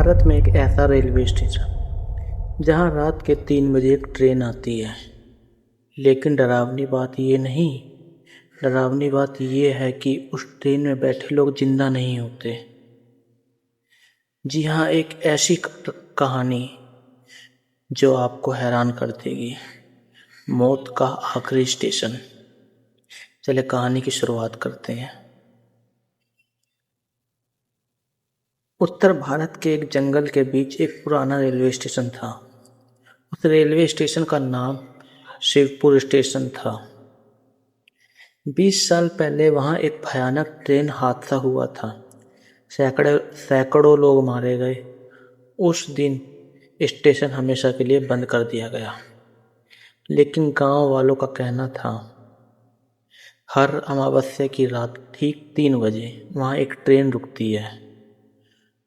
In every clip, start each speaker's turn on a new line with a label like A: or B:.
A: भारत में एक ऐसा रेलवे स्टेशन जहां रात के 3 बजे एक ट्रेन आती है। लेकिन डरावनी बात ये है कि उस ट्रेन में बैठे लोग जिंदा नहीं होते। जी हाँ, एक ऐसी कहानी जो आपको हैरान कर देगी। मौत का आखिरी स्टेशन। चले कहानी की शुरुआत करते हैं। उत्तर भारत के एक जंगल के बीच एक पुराना रेलवे स्टेशन था। उस रेलवे स्टेशन का नाम शिवपुर स्टेशन था। 20 साल पहले वहां एक भयानक ट्रेन हादसा हुआ था। सैकड़ों लोग मारे गए। उस दिन स्टेशन हमेशा के लिए बंद कर दिया गया। लेकिन गांव वालों का कहना था, हर अमावस्या की रात ठीक 3 बजे वहां एक ट्रेन रुकती है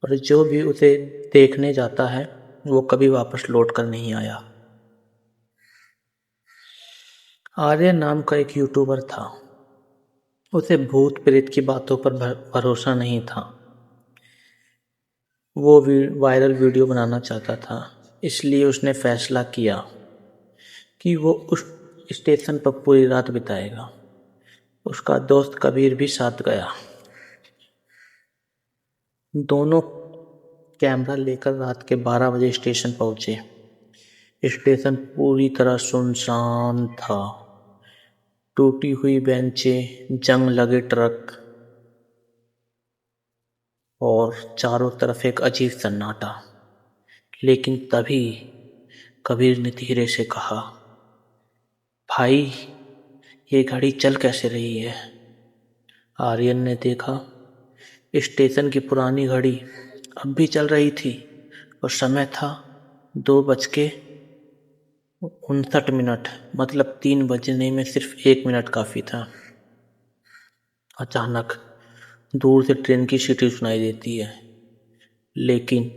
A: और जो भी उसे देखने जाता है वो कभी वापस लौट कर नहीं आया। आर्य नाम का एक यूट्यूबर था। उसे भूत प्रेत की बातों पर भरोसा नहीं था। वो वायरल वीडियो बनाना चाहता था, इसलिए उसने फैसला किया कि वो उस स्टेशन पर पूरी रात बिताएगा। उसका दोस्त कबीर भी साथ गया। दोनों कैमरा लेकर रात के 12 बजे स्टेशन पहुंचे। स्टेशन पूरी तरह सुनसान था। टूटी हुई बेंचें, जंग लगे ट्रक और चारों तरफ एक अजीब सन्नाटा। लेकिन तभी कबीर ने धीरे से कहा, भाई, ये घड़ी चल कैसे रही है? आर्यन ने देखा, स्टेशन की पुरानी घड़ी अब भी चल रही थी और समय था 2:59। मतलब 3 बजने में सिर्फ 1 मिनट काफी था। अचानक दूर से ट्रेन की सीटी सुनाई देती है, लेकिन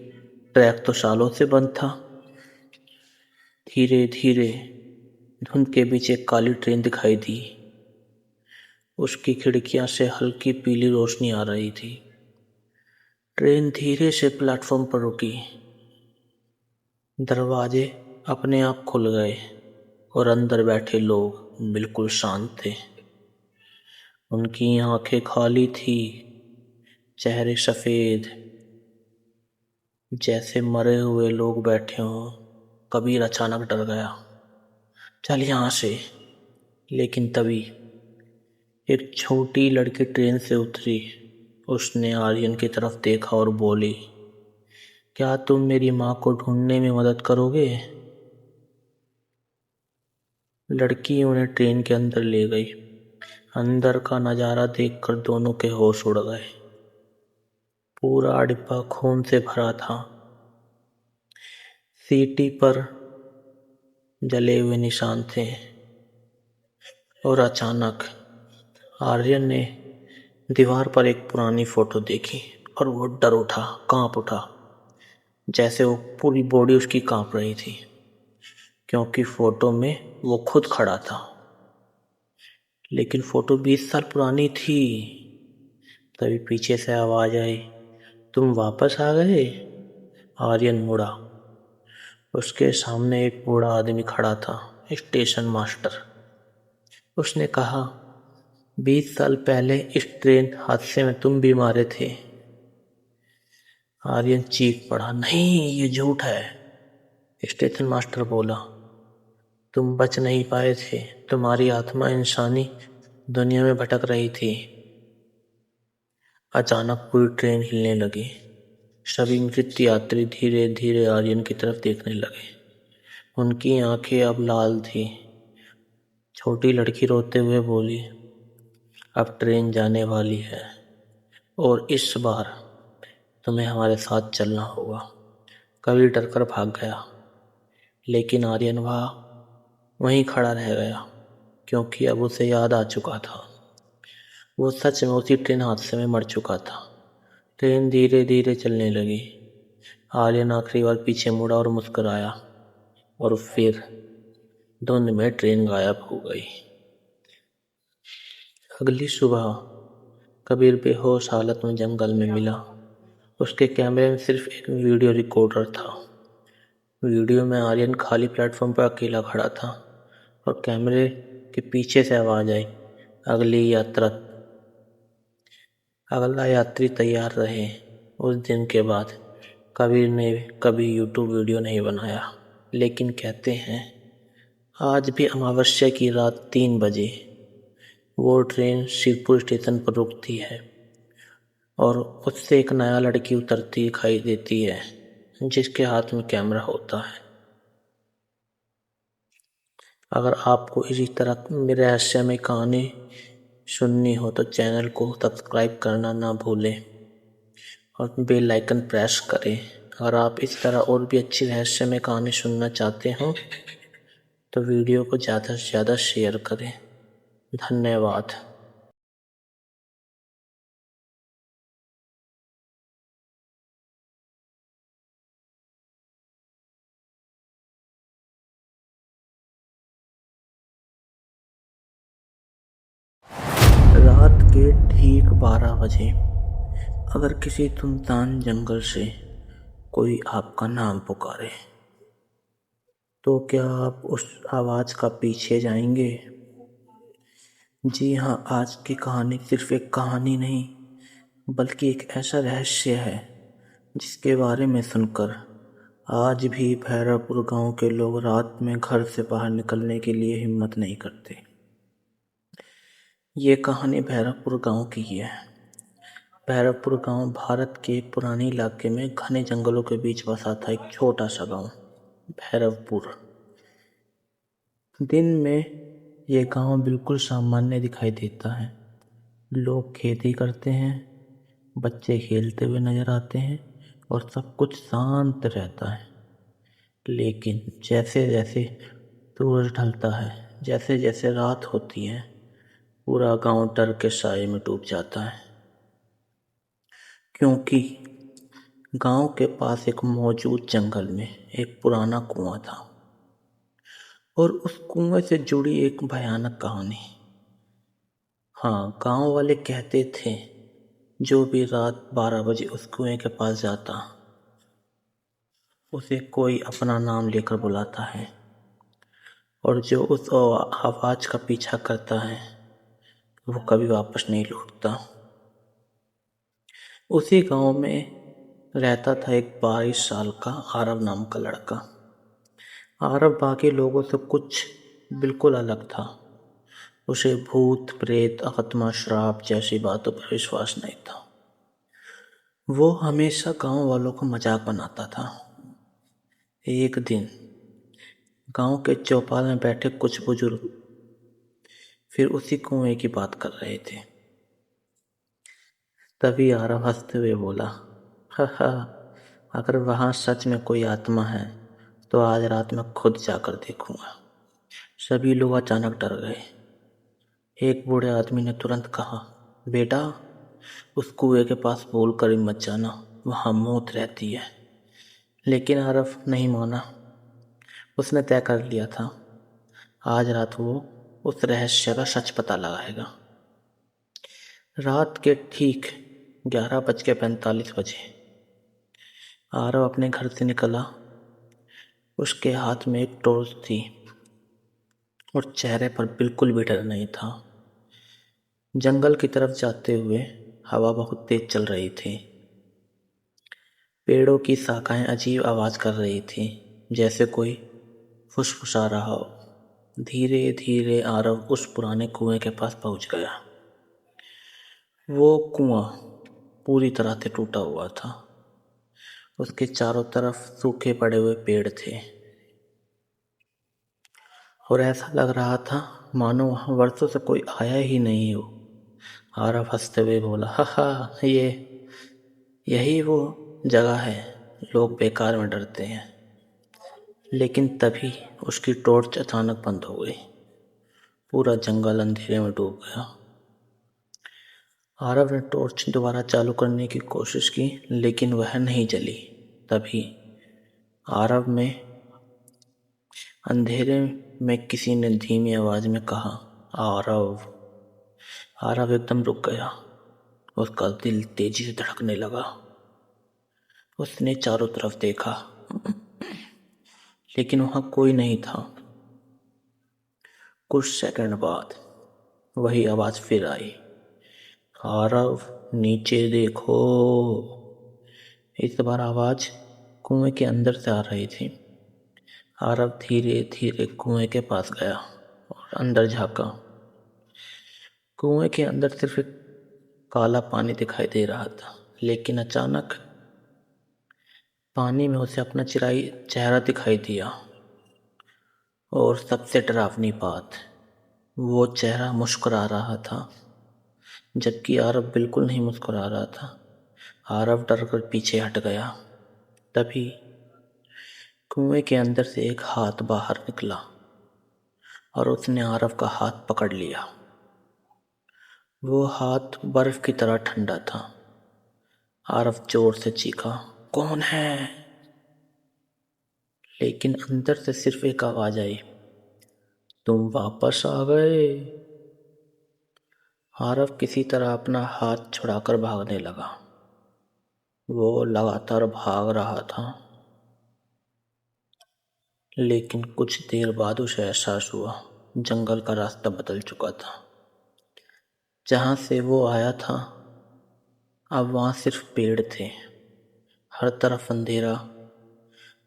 A: ट्रैक तो सालों से बंद था। धीरे धीरे धुंध के बीच एक काली ट्रेन दिखाई दी। उसकी खिड़कियां से हल्की पीली रोशनी आ रही थी। ट्रेन धीरे से प्लेटफॉर्म पर रुकी। दरवाजे अपने आप खुल गए और अंदर बैठे लोग बिल्कुल शांत थे। उनकी आंखें खाली थी, चेहरे सफेद, जैसे मरे हुए लोग बैठे हों। कबीर अचानक डर गया, चल यहाँ से। लेकिन तभी एक छोटी लड़की ट्रेन से उतरी। उसने आर्यन की तरफ देखा और बोली, क्या तुम मेरी माँ को ढूंढने में मदद करोगे? लड़की उन्हें ट्रेन के अंदर ले गई। अंदर का नजारा देखकर दोनों के होश उड़ गए। पूरा डिब्बा खून से भरा था। सीटी पर जले हुए निशान थे। और अचानक आर्यन ने दीवार पर एक पुरानी फोटो देखी और वो डर उठा, कांप उठा, जैसे वो पूरी बॉडी उसकी कांप रही थी, क्योंकि फोटो में वो खुद खड़ा था। लेकिन फोटो 20 साल पुरानी थी। तभी पीछे से आवाज आई, तुम वापस आ गए? आर्यन मुड़ा। उसके सामने एक बूढ़ा आदमी खड़ा था, स्टेशन मास्टर। उसने कहा, 20 साल पहले इस ट्रेन हादसे में तुम भी मारे थे। आर्यन चीख पड़ा, नहीं, ये झूठ है। स्टेशन मास्टर बोला, तुम बच नहीं पाए थे। तुम्हारी आत्मा इंसानी दुनिया में भटक रही थी। अचानक पूरी ट्रेन हिलने लगी। सभी मृत यात्री धीरे धीरे आर्यन की तरफ देखने लगे। उनकी आंखें अब लाल थी। छोटी लड़की रोते हुए बोली, अब ट्रेन जाने वाली है और इस बार तुम्हें हमारे साथ चलना होगा। कबीर डरकर भाग गया, लेकिन आर्यन वहीं खड़ा रह गया, क्योंकि अब उसे याद आ चुका था। वो सच में उसी ट्रेन हादसे में मर चुका था। ट्रेन धीरे धीरे चलने लगी। आर्यन आखिरी बार पीछे मुड़ा और मुस्कुराया, और फिर धुंध में ट्रेन गायब हो गई। अगली सुबह कबीर बेहोश हालत में जंगल में मिला। उसके कैमरे में सिर्फ एक वीडियो रिकॉर्डर था। वीडियो में आर्यन खाली प्लेटफॉर्म पर अकेला खड़ा था और कैमरे के पीछे से आवाज आई, अगला यात्री तैयार रहे। उस दिन के बाद कबीर ने कभी यूट्यूब वीडियो नहीं बनाया, लेकिन कहते हैं आज भी अमावस्या की रात 3 बजे वो ट्रेन शिवपुर स्टेशन पर रुकती है और उससे एक नया लड़की उतरती दिखाई देती है जिसके हाथ में कैमरा होता है। अगर आपको इसी तरह मेरे रहस्यमय कहानी सुननी हो तो चैनल को सब्सक्राइब करना ना भूलें और बेल आइकन प्रेस करें। अगर आप इस तरह और भी अच्छी रहस्यमय कहानी सुनना चाहते हो तो वीडियो को ज़्यादा से ज़्यादा शेयर करें। धन्यवाद। रात के ठीक 12 बजे अगर किसी सुनसान जंगल से कोई आपका नाम पुकारे तो क्या आप उस आवाज़ का पीछे जाएंगे? जी हाँ, आज की कहानी सिर्फ एक कहानी नहीं बल्कि एक ऐसा रहस्य है जिसके बारे में सुनकर आज भी भैरवपुर गांव के लोग रात में घर से बाहर निकलने के लिए हिम्मत नहीं करते। ये कहानी भैरवपुर गांव की है। भैरवपुर गांव भारत के एक पुराने इलाके में घने जंगलों के बीच बसा था एक छोटा सा गांव भैरवपुर। दिन में ये गांव बिल्कुल सामान्य दिखाई देता है। लोग खेती करते हैं, बच्चे खेलते हुए नजर आते हैं और सब कुछ शांत रहता है। लेकिन जैसे जैसे सूरज ढलता है, जैसे जैसे रात होती है, पूरा गांव डर के साए में डूब जाता है। क्योंकि गांव के पास एक मौजूद जंगल में एक पुराना कुआं था और उस कुएं से जुड़ी एक भयानक कहानी। हाँ, गांव वाले कहते थे जो भी रात 12 बजे उस कुएं के पास जाता उसे कोई अपना नाम लेकर बुलाता है और जो उस आवाज का पीछा करता है वो कभी वापस नहीं लौटता। उसी गांव में रहता था एक 22 साल का आरव नाम का लड़का। आरव बाकी लोगों से कुछ बिल्कुल अलग था। उसे भूत प्रेत आत्मा श्राप जैसी बातों पर विश्वास नहीं था। वो हमेशा गांव वालों को मजाक बनाता था। एक दिन गांव के चौपाल में बैठे कुछ बुजुर्ग फिर उसी कुएं की बात कर रहे थे। तभी आरव हंसते हुए बोला, हा, अगर वहां सच में कोई आत्मा है तो आज रात में खुद जाकर देखूंगा। सभी लोग अचानक डर गए। एक बूढ़े आदमी ने तुरंत कहा, बेटा उस कुएं के पास बोल कर मत जाना, वहां मौत रहती है। लेकिन आरव नहीं माना। उसने तय कर लिया था आज रात वो उस रहस्य का सच पता लगाएगा। रात के ठीक 11:45 आरव अपने घर से निकला। उसके हाथ में एक टॉर्च थी और चेहरे पर बिल्कुल भी डर नहीं था। जंगल की तरफ जाते हुए हवा बहुत तेज चल रही थी। पेड़ों की शाखाएं अजीब आवाज कर रही थी, जैसे कोई फुसफुसा रहा हो। धीरे धीरे आरव उस पुराने कुएं के पास पहुंच गया। वो कुआं पूरी तरह से टूटा हुआ था। उसके चारों तरफ सूखे पड़े हुए पेड़ थे और ऐसा लग रहा था मानो वहां वर्षों से कोई आया ही नहीं हो। आरव हंसते हुए बोला, हा, यही वो जगह है लोग बेकार में डरते हैं। लेकिन तभी उसकी टॉर्च अचानक बंद हो गई। पूरा जंगल अंधेरे में डूब गया। आरव ने टॉर्च दोबारा चालू करने की कोशिश की, लेकिन वह नहीं जली। तभी आरव में अंधेरे में किसी ने धीमी आवाज में कहा, आरव। आरव एकदम रुक गया। उसका दिल तेजी से धड़कने लगा। उसने चारों तरफ देखा, लेकिन वहां कोई नहीं था। कुछ सेकंड बाद वही आवाज फिर आई, आरव नीचे देखो। इस बार आवाज कुएं के अंदर से आ रही थी। आरव धीरे धीरे कुएं के पास गया और अंदर झांका। कुएं के अंदर सिर्फ एक काला पानी दिखाई दे रहा था, लेकिन अचानक पानी में उसे अपना चेहरा दिखाई दिया। और सबसे डरावनी बात, वो चेहरा मुस्कुरा रहा था, जबकि आरव बिल्कुल नहीं मुस्कुरा रहा था। आरव डर कर पीछे हट गया। तभी कुएं के अंदर से एक हाथ बाहर निकला और उसने आरव का हाथ पकड़ लिया। वो हाथ बर्फ की तरह ठंडा था। आरव जोर से चीखा, कौन है? लेकिन अंदर से सिर्फ एक आवाज आई, तुम वापस आ गए। आरव किसी तरह अपना हाथ छुड़ाकर भागने लगा। वो लगातार भाग रहा था, लेकिन कुछ देर बाद उसे एहसास हुआ जंगल का रास्ता बदल चुका था। जहां से वो आया था अब वहां सिर्फ पेड़ थे। हर तरफ अंधेरा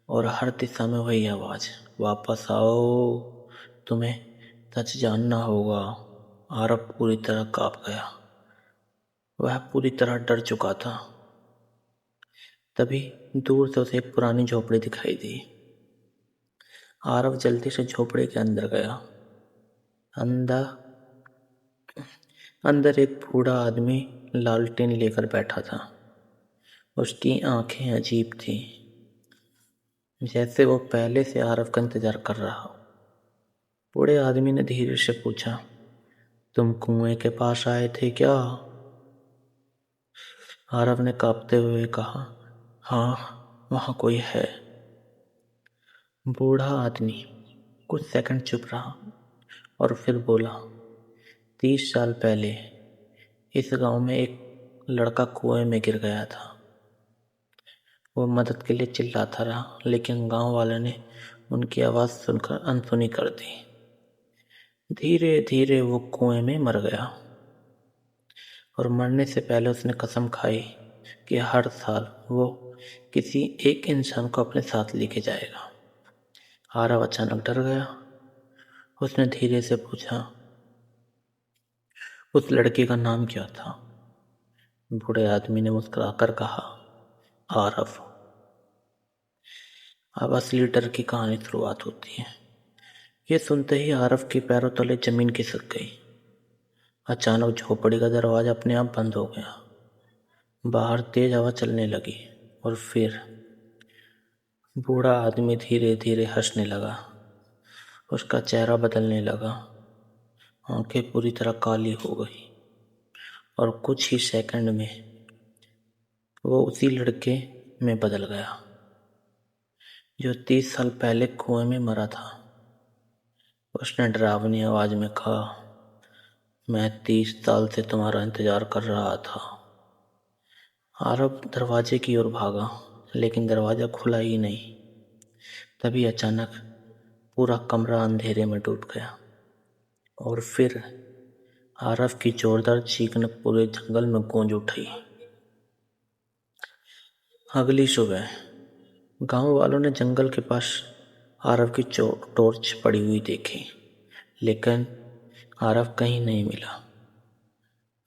A: और हर दिशा में वही आवाज, वापस आओ, तुम्हें सच जानना होगा। आरव पूरी तरह कांप गया। वह पूरी तरह डर चुका था। तभी दूर से उसे एक पुरानी झोपड़ी दिखाई दी। आरव जल्दी से झोपड़ी के अंदर गया। अंदर अंदर एक बूढ़ा आदमी लालटेन लेकर बैठा था। उसकी आंखें अजीब थीं, जैसे वो पहले से आरव का इंतजार कर रहा हो। बूढ़े आदमी ने धीरे से पूछा, तुम कुएं के पास आए थे क्या? आरव ने कांपते हुए कहा, हाँ, वहां कोई है। बूढ़ा आदमी कुछ सेकंड चुप रहा और फिर बोला, 30 साल पहले इस गांव में एक लड़का कुएं में गिर गया था। वो मदद के लिए चिल्लाता रहा, लेकिन गांव वालों ने उनकी आवाज़ सुनकर अनसुनी कर दी। धीरे धीरे वो कुएं में मर गया और मरने से पहले उसने कसम खाई कि हर साल वो किसी एक इंसान को अपने साथ लेके जाएगा। आरव अचानक डर गया। उसने धीरे से पूछा, उस लड़के का नाम क्या था? बूढ़े आदमी ने मुस्कुराकर कहा, आरव। अब असली डर की कहानी शुरुआत होती है। ये सुनते ही आरव के पैरों तले जमीन खिसक गई। अचानक झोपड़ी का दरवाजा अपने आप बंद हो गया। बाहर तेज हवा चलने लगी और फिर बूढ़ा आदमी धीरे धीरे हंसने लगा। उसका चेहरा बदलने लगा, आंखें पूरी तरह काली हो गई और कुछ ही सेकंड में वो उसी लड़के में बदल गया जो 30 साल पहले कुएं में मरा था। उसने डरावनी आवाज में कहा, मैं 30 साल से तुम्हारा इंतजार कर रहा था। आरव दरवाजे की ओर भागा, लेकिन दरवाजा खुला ही नहीं। तभी अचानक पूरा कमरा अंधेरे में डूब गया और फिर आरव की जोरदार चीख ने पूरे जंगल में गूंज उठी। अगली सुबह गांव वालों ने जंगल के पास आरव की टॉर्च पड़ी हुई देखी, लेकिन आरव कहीं नहीं मिला।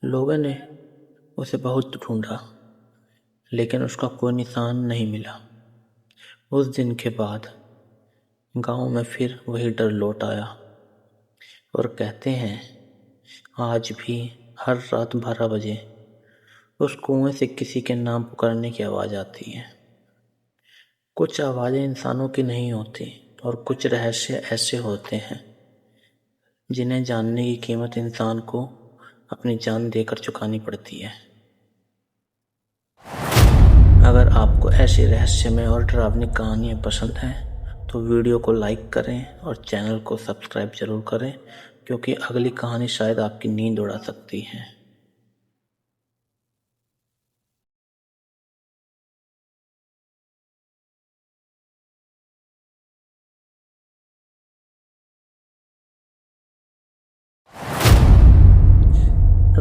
A: लोगों ने उसे बहुत ढूंढा, लेकिन उसका कोई निशान नहीं मिला। उस दिन के बाद गांव में फिर वही डर लौट आया और कहते हैं आज भी हर रात 12 बजे उस कुएं से किसी के नाम पुकारने की आवाज़ आती है। कुछ आवाज़ें इंसानों की नहीं होती और कुछ रहस्य ऐसे होते हैं जिन्हें जानने की कीमत इंसान को अपनी जान देकर चुकानी पड़ती है। अगर आपको ऐसी रहस्यमय और डरावनी कहानियाँ पसंद हैं तो वीडियो को लाइक करें और चैनल को सब्सक्राइब जरूर करें, क्योंकि अगली कहानी शायद आपकी नींद उड़ा सकती है।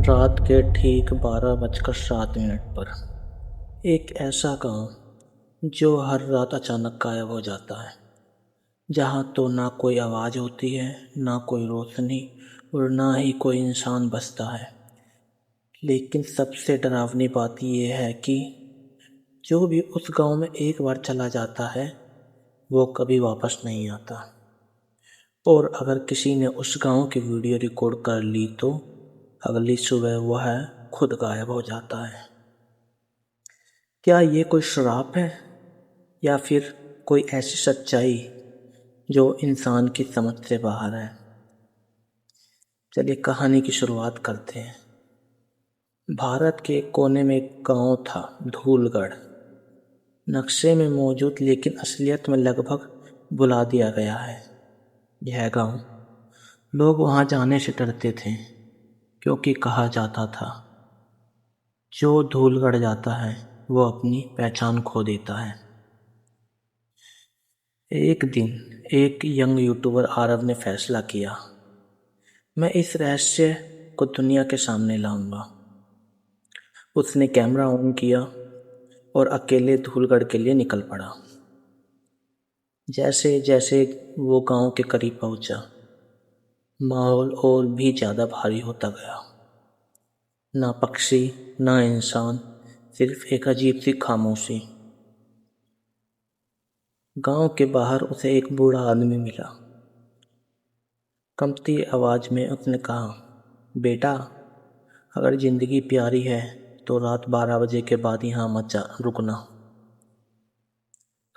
A: रात के ठीक 12:07 पर एक ऐसा गांव जो हर रात अचानक गायब हो जाता है, जहां तो ना कोई आवाज़ होती है, ना कोई रोशनी और ना ही कोई इंसान बसता है। लेकिन सबसे डरावनी बात यह है कि जो भी उस गांव में एक बार चला जाता है वो कभी वापस नहीं आता। और अगर किसी ने उस गांव की वीडियो रिकॉर्ड कर ली तो अगली सुबह वह खुद गायब हो जाता है। क्या ये कोई श्राप है या फिर कोई ऐसी सच्चाई जो इंसान की समझ से बाहर है? चलिए कहानी की शुरुआत करते हैं। भारत के एक कोने में एक गांव था, धूलगढ़। नक्शे में मौजूद लेकिन असलियत में लगभग भुला दिया गया है। यह गांव लोग वहां जाने से डरते थे क्योंकि कहा जाता था जो धूलगढ़ जाता है वो अपनी पहचान खो देता है। एक दिन एक यंग यूट्यूबर आरव ने फैसला किया, मैं इस रहस्य को दुनिया के सामने लाऊंगा। उसने कैमरा ऑन किया और अकेले धूलगढ़ के लिए निकल पड़ा। जैसे जैसे वो गांव के करीब पहुंचा, माहौल और भी ज़्यादा भारी होता गया। ना पक्षी, ना इंसान, सिर्फ एक अजीब सी खामोशी। गांव के बाहर उसे एक बूढ़ा आदमी मिला। कंपती आवाज में उसने कहा, बेटा, अगर जिंदगी प्यारी है तो रात 12 बजे के बाद यहाँ मत रुकना।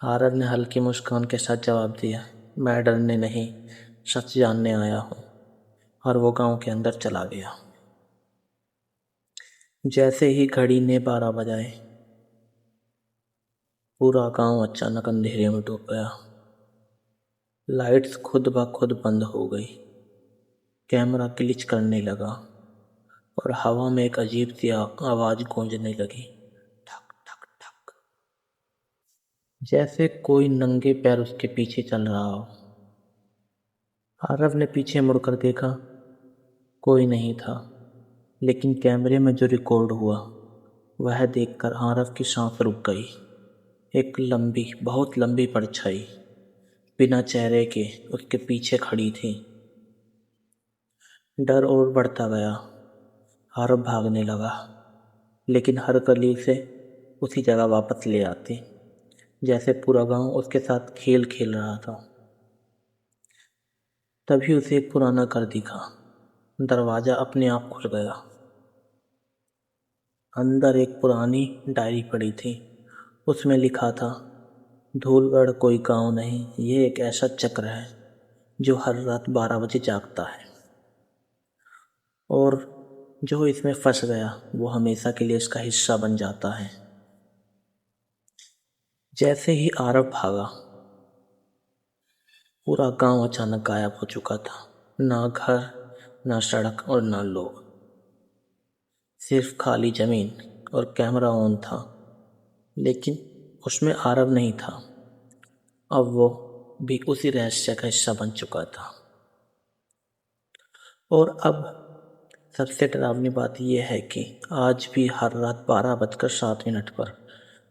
A: आरव ने हल्की मुस्कान के साथ जवाब दिया, मैं डरने नहीं, सच जानने आया हूँ। और वो गांव के अंदर चला गया। जैसे ही घड़ी ने 12 बजाए, पूरा गांव अचानक अंधेरे में डूब गया। लाइट्स खुद ब खुद बंद हो गई, कैमरा ग्लिच करने लगा और हवा में एक अजीब सी आवाज गूंजने लगी, ठक ठक ठक, जैसे कोई नंगे पैर उसके पीछे चल रहा हो। आरव ने पीछे मुड़कर देखा, कोई नहीं था, लेकिन कैमरे में जो रिकॉर्ड हुआ वह देखकर आरव की सांस रुक गई। एक लंबी, बहुत लंबी परछाई बिना चेहरे के उसके पीछे खड़ी थी। डर और बढ़ता गया। आरव भागने लगा, लेकिन हर गली से उसी जगह वापस ले आती, जैसे पूरा गांव उसके साथ खेल खेल रहा था। तभी उसे एक पुराना घर दिखा। दरवाजा अपने आप खुल गया। अंदर एक पुरानी डायरी पड़ी थी। उसमें लिखा था, धूलगढ़ कोई गांव नहीं, ये एक ऐसा चक्र है जो हर रात 12 बजे जागता है, और जो इसमें फंस गया वो हमेशा के लिए इसका हिस्सा बन जाता है। जैसे ही आरव भागा, पूरा गांव अचानक गायब हो चुका था। ना घर, ना सड़क और ना लोग, सिर्फ खाली जमीन और कैमरा ऑन था। लेकिन उसमें आरव नहीं था। अब वो भी उसी रहस्य का हिस्सा बन चुका था। और अब सबसे डरावनी बात यह है कि आज भी हर रात 12:07 पर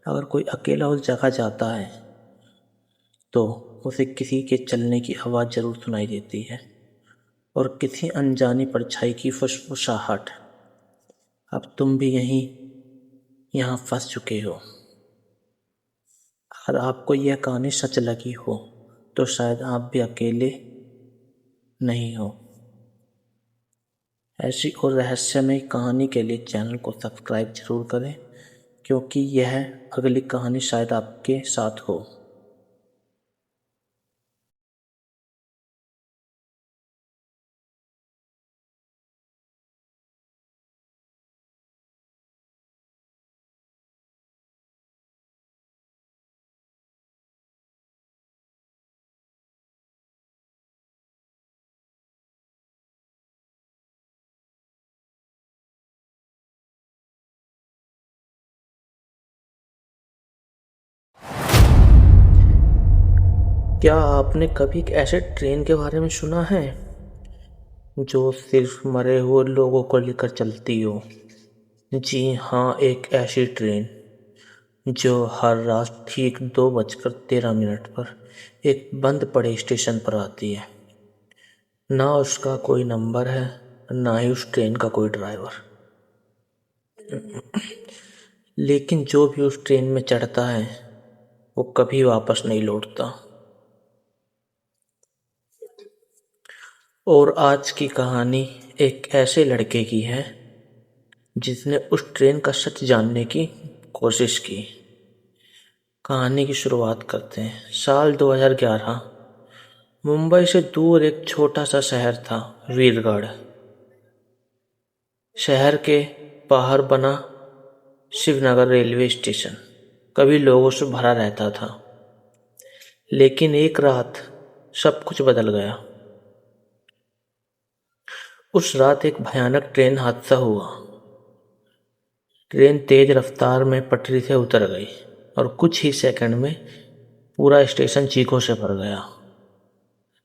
A: अगर कोई अकेला उस जगह जाता है तो उसे किसी के चलने की आवाज़ ज़रूर सुनाई देती है, और किसी अनजानी परछाई की फुसफुसाहट। अब तुम भी यहाँ फंस चुके हो। अगर आपको यह कहानी सच लगी हो तो शायद आप भी अकेले नहीं हो। ऐसी और रहस्यमय कहानी के लिए चैनल को सब्सक्राइब जरूर करें, क्योंकि यह अगली कहानी शायद आपके साथ हो। क्या आपने कभी ऐसे ट्रेन के बारे में सुना है जो सिर्फ मरे हुए लोगों को लेकर चलती हो। जी हाँ, एक ऐसी ट्रेन जो हर रात ठीक 2:13 पर एक बंद पड़े स्टेशन पर आती है। ना उसका कोई नंबर है, ना ही उस ट्रेन का कोई ड्राइवर। लेकिन जो भी उस ट्रेन में चढ़ता है वो कभी वापस नहीं लौटता। और आज की कहानी एक ऐसे लड़के की है जिसने उस ट्रेन का सच जानने की कोशिश की। कहानी की शुरुआत करते हैं। साल 2011। मुंबई से दूर एक छोटा सा शहर था, वीरगढ़। शहर के बाहर बना शिवनगर रेलवे स्टेशन कभी लोगों से भरा रहता था। लेकिन एक रात सब कुछ बदल गया। उस रात एक भयानक ट्रेन हादसा हुआ। ट्रेन तेज रफ्तार में पटरी से उतर गई और कुछ ही सेकंड में पूरा स्टेशन चीखों से भर गया।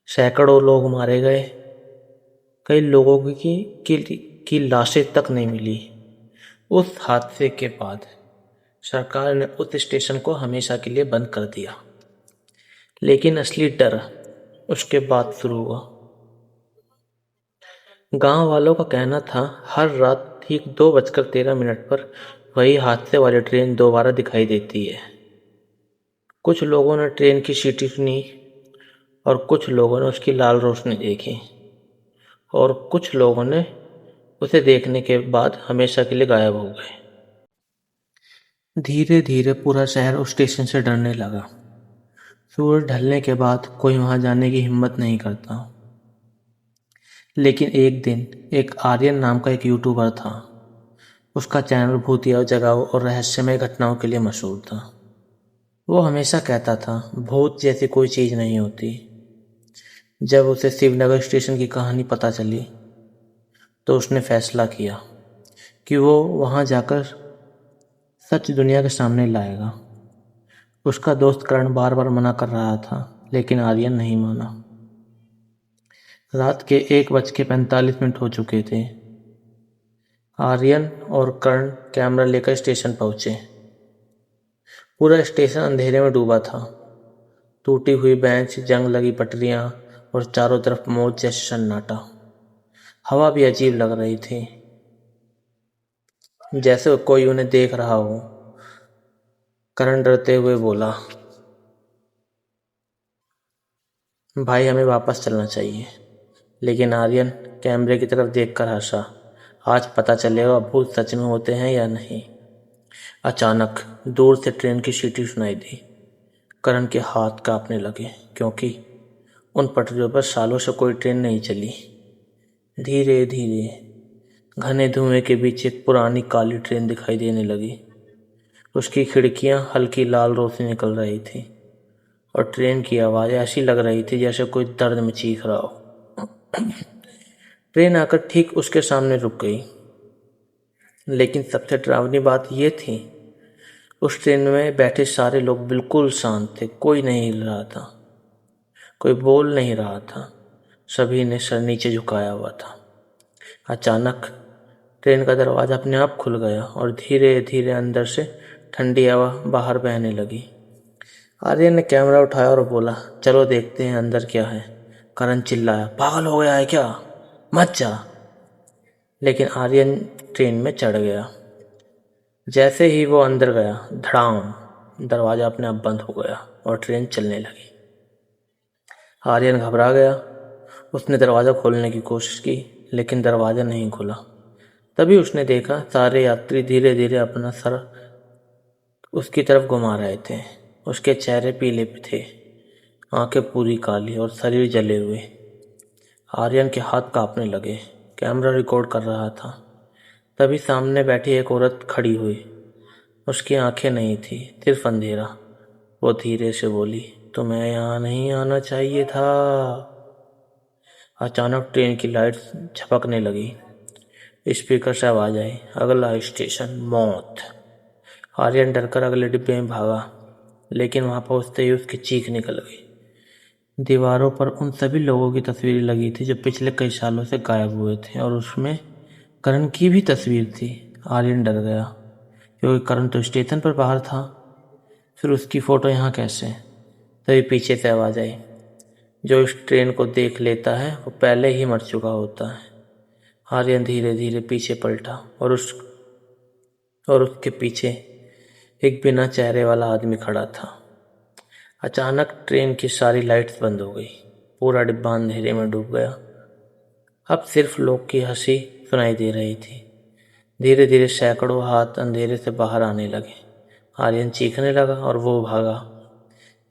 A: सैकड़ों लोग मारे गए। कई लोगों की लाशें तक नहीं मिली। उस हादसे के बाद सरकार ने उस स्टेशन को हमेशा के लिए बंद कर दिया। लेकिन असली डर उसके बाद शुरू हुआ। गांव वालों का कहना था हर रात ठीक 2:13 पर वही हादसे वाली ट्रेन दोबारा दिखाई देती है। कुछ लोगों ने ट्रेन की सीटी सुनी और कुछ लोगों ने उसकी लाल रोशनी देखी और कुछ लोगों ने उसे देखने के बाद हमेशा के लिए गायब हो गए। धीरे धीरे पूरा शहर उस स्टेशन से डरने लगा। सूरज ढलने के बाद कोई वहां जाने की हिम्मत नहीं करता। लेकिन एक दिन एक आर्यन नाम का एक यूट्यूबर था। उसका चैनल भूतिया जगहों और रहस्यमय घटनाओं के लिए मशहूर था। वो हमेशा कहता था भूत जैसी कोई चीज़ नहीं होती। जब उसे शिवनगर स्टेशन की कहानी पता चली तो उसने फैसला किया कि वो वहाँ जाकर सच दुनिया के सामने लाएगा। उसका दोस्त करण बार बार मना कर रहा था लेकिन आर्यन नहीं माना। रात के 1:45 हो चुके थे। आर्यन और कर्ण कैमरा लेकर स्टेशन पहुंचे। पूरा स्टेशन अंधेरे में डूबा था। टूटी हुई बेंच, जंग लगी पटरियां और चारों तरफ मौत जैसा सन्नाटा। हवा भी अजीब लग रही थी, जैसे कोई उन्हें देख रहा हो। करण डरते हुए बोला, भाई हमें वापस चलना चाहिए। लेकिन आर्यन कैमरे की तरफ देखकर हंसा। आज पता चलेगा भूत सच में होते हैं या नहीं। अचानक दूर से ट्रेन की सीटी सुनाई दी। करण के हाथ कांपने लगे क्योंकि उन पटरियों पर सालों से कोई ट्रेन नहीं चली। धीरे धीरे घने धुएं के बीच एक पुरानी काली ट्रेन दिखाई देने लगी। उसकी खिड़कियां हल्की लाल रोशनी निकल रही थी और ट्रेन की आवाज़ ऐसी लग रही थी जैसे कोई दर्द में चीख रहा हो। ट्रेन आकर ठीक उसके सामने रुक गई। लेकिन सबसे डरावनी बात यह थी, उस ट्रेन में बैठे सारे लोग बिल्कुल शांत थे। कोई नहीं हिल रहा था, कोई बोल नहीं रहा था। सभी ने सर नीचे झुकाया हुआ था। अचानक ट्रेन का दरवाज़ा अपने आप खुल गया और धीरे धीरे अंदर से ठंडी हवा बाहर बहने लगी। आर्यन ने कैमरा उठाया और बोला, चलो देखते हैं अंदर क्या है। करण चिल्लाया, पागल हो गया है क्या, मत जा। लेकिन आर्यन ट्रेन में चढ़ गया। जैसे ही वो अंदर गया, धड़ाम, दरवाज़ा अपने आप बंद हो गया और ट्रेन चलने लगी। आर्यन घबरा गया। उसने दरवाज़ा खोलने की कोशिश की लेकिन दरवाज़ा नहीं खुला। तभी उसने देखा सारे यात्री धीरे धीरे अपना सर उसकी तरफ घुमा रहे थे। उसके चेहरे पीले थे, आंखें पूरी काली और शरीर जले हुए। आर्यन के हाथ कांपने लगे। कैमरा रिकॉर्ड कर रहा था। तभी सामने बैठी एक औरत खड़ी हुई। उसकी आंखें नहीं थी, सिर्फ अंधेरा। वो धीरे से बोली, तुम्हें यहाँ नहीं आना चाहिए था। अचानक ट्रेन की लाइट झपकने लगी। स्पीकर से आवाज आई, अगला स्टेशन मौत। आर्यन डरकर अगले डिब्बे में भागा, लेकिन वहां पहुंचते ही उसकी चीख निकल गई। दीवारों पर उन सभी लोगों की तस्वीरें लगी थी जो पिछले कई सालों से गायब हुए थे, और उसमें करण की भी तस्वीर थी। आर्यन डर गया क्योंकि करण तो स्टेशन पर बाहर था। फिर उसकी फ़ोटो यहाँ कैसे? तभी पीछे से आवाज़ आई, जो इस ट्रेन को देख लेता है वो पहले ही मर चुका होता है। आर्यन धीरे धीरे पीछे पलटा और उसके पीछे एक बिना चेहरे वाला आदमी खड़ा था। अचानक ट्रेन की सारी लाइट्स बंद हो गई। पूरा डिब्बा अंधेरे में डूब गया। अब सिर्फ लोग की हंसी सुनाई दे रही थी। धीरे धीरे सैकड़ों हाथ अंधेरे से बाहर आने लगे। आर्यन चीखने लगा और वो भागा,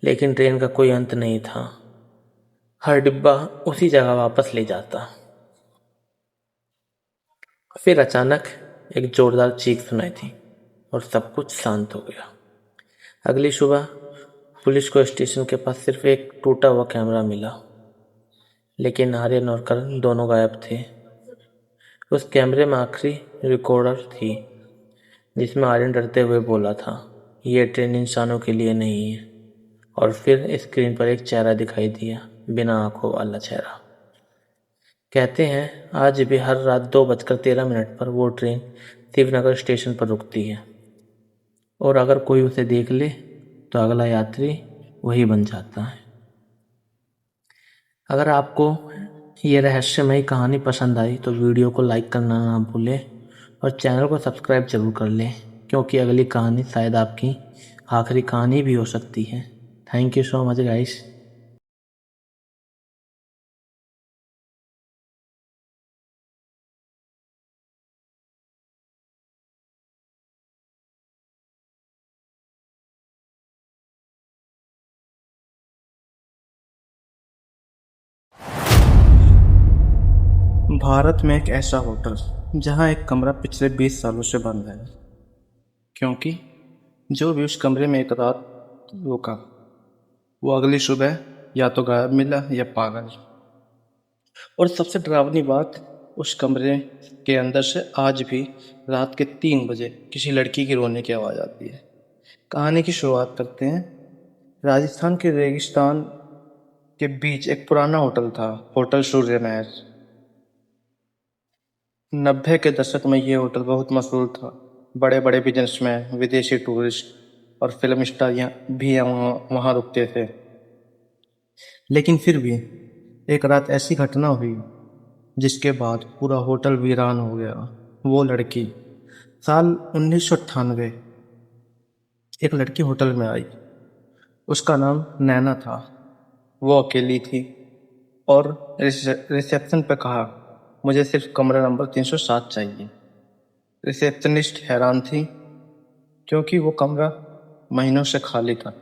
A: लेकिन ट्रेन का कोई अंत नहीं था। हर डिब्बा उसी जगह वापस ले जाता। फिर अचानक एक जोरदार चीख सुनाई दी और सब कुछ शांत हो गया। अगली सुबह पुलिस को स्टेशन के पास सिर्फ एक टूटा हुआ कैमरा मिला, लेकिन आर्यन और करण दोनों गायब थे। उस कैमरे में आखिरी रिकॉर्डर थी जिसमें आर्यन डरते हुए बोला था, ये ट्रेन इंसानों के लिए नहीं है। और फिर स्क्रीन पर एक चेहरा दिखाई दिया, बिना आंखों वाला चेहरा। कहते हैं आज भी हर रात 2:13 पर वो ट्रेन शिवनगर स्टेशन पर रुकती है, और अगर कोई उसे देख ले तो अगला यात्री वही बन जाता है। अगर आपको ये रहस्यमयी कहानी पसंद आई तो वीडियो को लाइक करना ना भूलें और चैनल को सब्सक्राइब जरूर कर लें, क्योंकि अगली कहानी शायद आपकी आखिरी कहानी भी हो सकती है। Thank you so much guys.
B: Bharat में एक ऐसा होटल जहां एक कमरा पिछले 20 सालों से बंद है, क्योंकि जो भी उस कमरे में एक रात रुका वो अगली सुबह या तो गायब मिला या पागल। और सबसे डरावनी बात, उस कमरे के अंदर से आज भी रात के 3 बजे किसी लड़की की रोने की आवाज़ आती है। कहानी की शुरुआत करते हैं। राजस्थान के रेगिस्तान के बीच एक पुराना होटल था, होटल सूर्य महल। 90 के दशक में ये होटल बहुत मशहूर था। बड़े बड़े बिजनेसमैन, विदेशी टूरिस्ट और फिल्म स्टार भी वहाँ रुकते थे। लेकिन फिर भी एक रात ऐसी घटना हुई जिसके बाद पूरा होटल वीरान हो गया। वो लड़की, साल 1998, एक लड़की होटल में आई। उसका नाम नैना था। वो अकेली थी और रिसेप्शन पे कहा, मुझे सिर्फ कमरा नंबर 307 चाहिए। रिसेप्शनिस्ट हैरान थी क्योंकि वो कमरा महीनों से खाली था,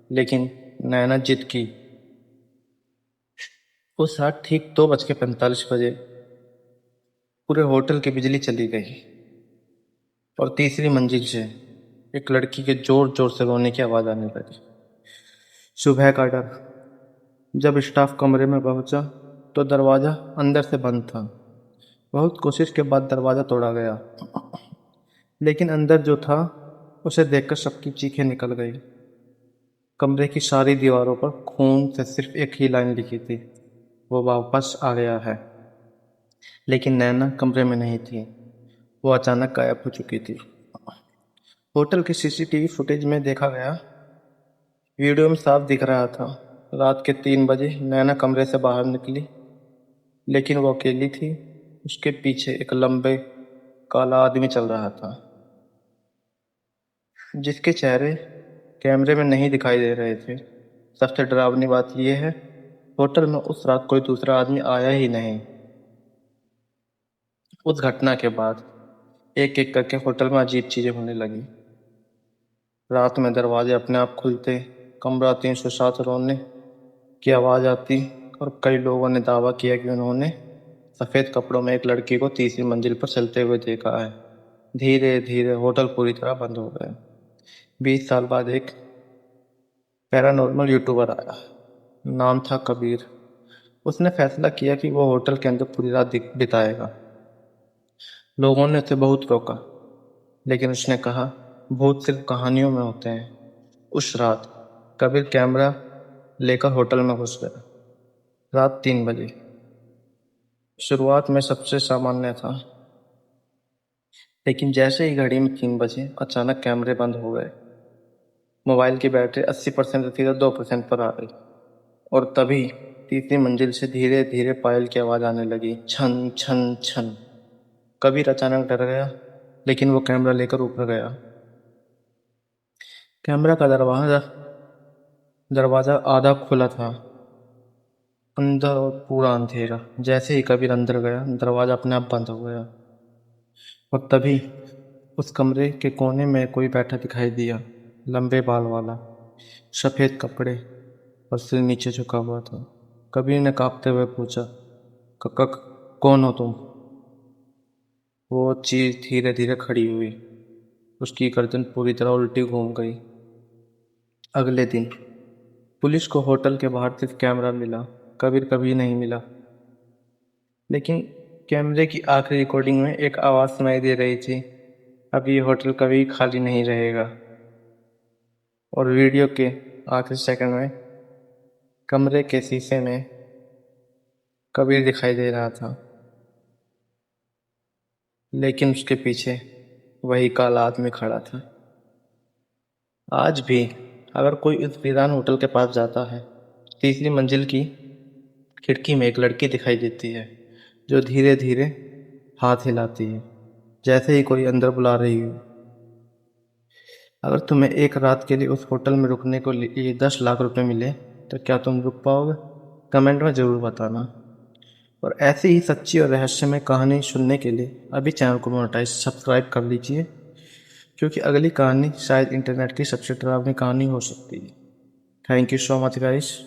B: लेकिन नैना जिद की। उस रात ठीक 2:45 पूरे होटल की बिजली चली गई और तीसरी मंजिल से एक लड़की के जोर जोर से रोने की आवाज़ आने लगी। सुबह का डर। जब स्टाफ कमरे में पहुंचा तो दरवाज़ा अंदर से बंद था। बहुत कोशिश के बाद दरवाज़ा तोड़ा गया, लेकिन अंदर जो था उसे देखकर सबकी चीखें निकल गई। कमरे की सारी दीवारों पर खून से सिर्फ एक ही लाइन लिखी थी, वो वापस आ गया है। लेकिन नैना कमरे में नहीं थी। वो अचानक गायब हो चुकी थी। होटल के सीसीटीवी फुटेज में देखा गया, वीडियो में साफ दिख रहा था, रात के 3 बजे नैना कमरे से बाहर निकली, लेकिन वो अकेली थी। उसके पीछे एक लंबे काला आदमी चल रहा था, जिसके चेहरे कैमरे में नहीं दिखाई दे रहे थे। सबसे डरावनी बात यह है, होटल में उस रात कोई दूसरा आदमी आया ही नहीं। उस घटना के बाद एक एक करके होटल में अजीब चीजें होने लगी। रात में दरवाजे अपने आप खुलते, कमरा 307 रोने की आवाज़ आती, और कई लोगों ने दावा किया कि उन्होंने सफ़ेद कपड़ों में एक लड़की को तीसरी मंजिल पर चलते हुए देखा है। धीरे धीरे होटल पूरी तरह बंद हो गया। 20 साल बाद एक पैरानॉर्मल यूट्यूबर आया, नाम था कबीर। उसने फैसला किया कि वो होटल के अंदर पूरी रात बिताएगा। लोगों ने उसे बहुत रोका, लेकिन उसने कहा, भूत सिर्फ कहानियों में होते हैं। उस रात कबीर कैमरा लेकर होटल में घुस गया। रात 3 बजे। शुरुआत में सबसे सामान्य था, लेकिन जैसे ही घड़ी में 3 बजे अचानक कैमरे बंद हो गए। मोबाइल की बैटरी 80% थी तो 2% पर आ गई, और तभी तीसरी मंजिल से धीरे धीरे पायल की आवाज़ आने लगी, छन छन छन। कबीर अचानक डर गया, लेकिन वो कैमरा लेकर ऊपर गया। कैमरा का दरवाज़ा आधा खुला था, अंदर और पूरा अंधेरा। जैसे ही कबीर अंदर गया, दरवाज़ा अपने आप बंद हो गया, और तभी उस कमरे के कोने में कोई बैठा दिखाई दिया, लंबे बाल वाला, सफ़ेद कपड़े और सिर नीचे झुका हुआ था। कबीर ने कांपते हुए पूछा, कौन हो तुम?" वो चीज़ धीरे धीरे खड़ी हुई, उसकी गर्दन पूरी तरह उल्टी घूम गई। अगले दिन पुलिस को होटल के बाहर सिर्फ कैमरा मिला, कबीर कभी नहीं मिला। लेकिन कैमरे की आखिरी रिकॉर्डिंग में एक आवाज़ सुनाई दे रही थी, "अब ये होटल कभी खाली नहीं रहेगा।" और वीडियो के आखिरी सेकंड में कमरे के शीशे में कबीर दिखाई दे रहा था, लेकिन उसके पीछे वही काला आदमी खड़ा था। आज भी अगर कोई इस वीरान होटल के पास जाता है, तीसरी मंजिल की खिड़की में एक लड़की दिखाई देती है, जो धीरे धीरे हाथ हिलाती है, जैसे ही कोई अंदर बुला रही हो। अगर तुम्हें एक रात के लिए उस होटल में रुकने को लिए 10 लाख रुपए मिले, तो क्या तुम रुक पाओगे? कमेंट में ज़रूर बताना। और ऐसी ही सच्ची और रहस्यमय कहानी सुनने के लिए अभी चैनल को मोनेटाइज सब्सक्राइब कर लीजिए, क्योंकि अगली कहानी शायद इंटरनेट की सबसे डरावनी कहानी हो सकती है। Thank you so much guys.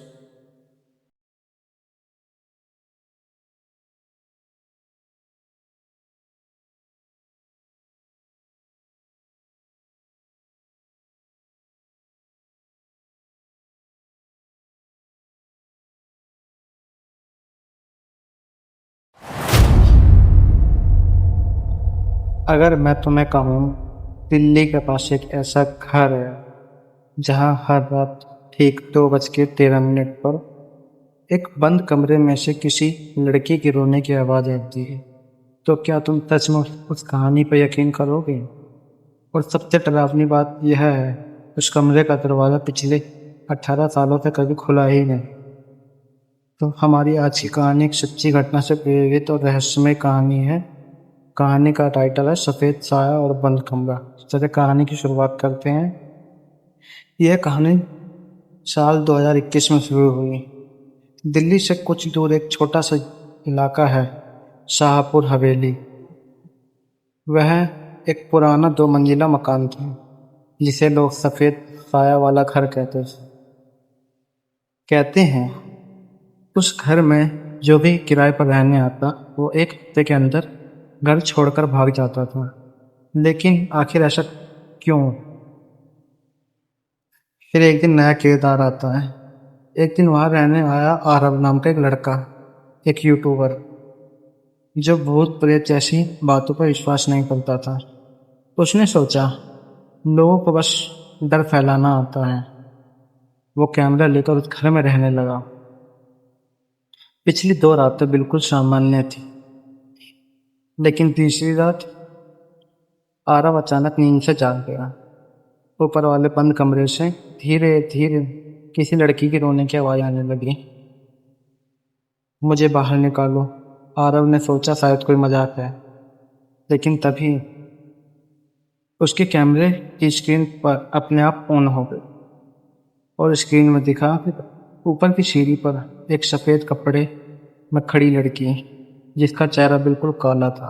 C: अगर मैं तुम्हें कहूँ, दिल्ली के पास एक ऐसा घर है जहाँ हर रात ठीक 2:13 पर एक बंद कमरे में से किसी लड़की के रोने की आवाज़ आती है, तो क्या तुम सच में उस कहानी पर यकीन करोगे? और सबसे डरावनी बात यह है, उस कमरे का दरवाज़ा पिछले 18 सालों से कभी खुला ही नहीं। तो हमारी आज की कहानी एक सच्ची घटना से प्रेरित और रहस्यमय कहानी है। कहानी का टाइटल है सफ़ेद साया और बंद कमरा। चलिए कहानी की शुरुआत करते हैं। यह कहानी साल 2021 में शुरू हुई। दिल्ली से कुछ दूर एक छोटा सा इलाका है, शाहपुर हवेली। वह एक पुराना 2 मंजिला मकान था, जिसे लोग सफ़ेद साया वाला घर कहते हैं। उस घर में जो भी किराए पर रहने आता, वो एक हफ्ते के अंदर घर छोड़कर भाग जाता था। लेकिन आखिर ऐसा क्यों? फिर एक दिन नया किरदार आता है। एक दिन वहाँ रहने आया आरव नाम का एक लड़का, एक यूट्यूबर, जो भूत प्रेत जैसी बातों पर विश्वास नहीं करता था। उसने सोचा, लोगों को बस डर फैलाना आता है। वो कैमरा लेकर उस घर में रहने लगा। पिछली 2 रातें बिल्कुल सामान्य थी, लेकिन तीसरी रात आरव अचानक नींद से जाग गया। ऊपर वाले बंद कमरे से धीरे धीरे किसी लड़की की रोने की आवाज़ आने लगी। "मुझे बाहर निकालो," आरव ने सोचा, शायद कोई मजाक है। लेकिन तभी उसके कैमरे की स्क्रीन पर अपने आप ऑन हो गई, और स्क्रीन में दिखा कि ऊपर की सीढ़ी पर एक सफ़ेद कपड़े में खड़ी लड़की, जिसका चेहरा बिल्कुल काला था।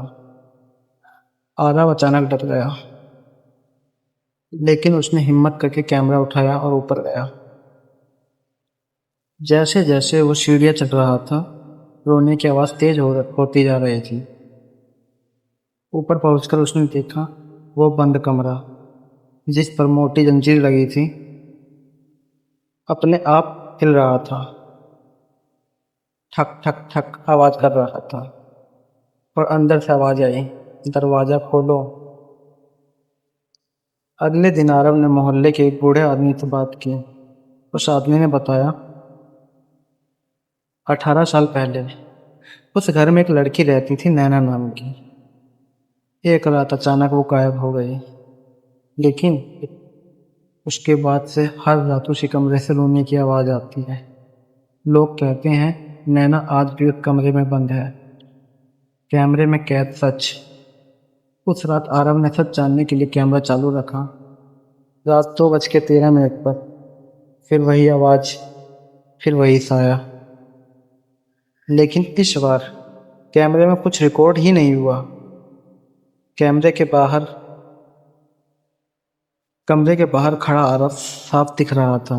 C: आरव अचानक डर गया, लेकिन उसने हिम्मत करके कैमरा उठाया और ऊपर गया। जैसे जैसे वो सीढ़ियाँ चढ़ रहा था, रोने की आवाज़ तेज होती जा रही थी। ऊपर पहुंचकर उसने देखा, वो बंद कमरा, जिस पर मोटी जंजीर लगी थी, अपने आप हिल रहा था। ठक ठक ठक आवाज़ कर रहा था, और अंदर से आवाज़ आई, "दरवाज़ा खोलो।" अगले दिन आरव ने मोहल्ले के एक बूढ़े आदमी से बात की। उस आदमी ने बताया 18 साल पहले उस घर में एक लड़की रहती थी, नैना नाम की। एक रात अचानक वो गायब हो गई, लेकिन उसके बाद से हर रात उसी कमरे से रोने की आवाज़ आती है। लोग कहते हैं नैना आज भी उस कमरे में बंद है, कैमरे में कैद। सच। उस रात आरव ने सच जानने के लिए कैमरा चालू रखा। रात 2:13 पर फिर वही आवाज़, फिर वही साया। लेकिन इस बार कैमरे में कुछ रिकॉर्ड ही नहीं हुआ। कैमरे के बाहर कमरे के बाहर खड़ा आरव साफ दिख रहा था,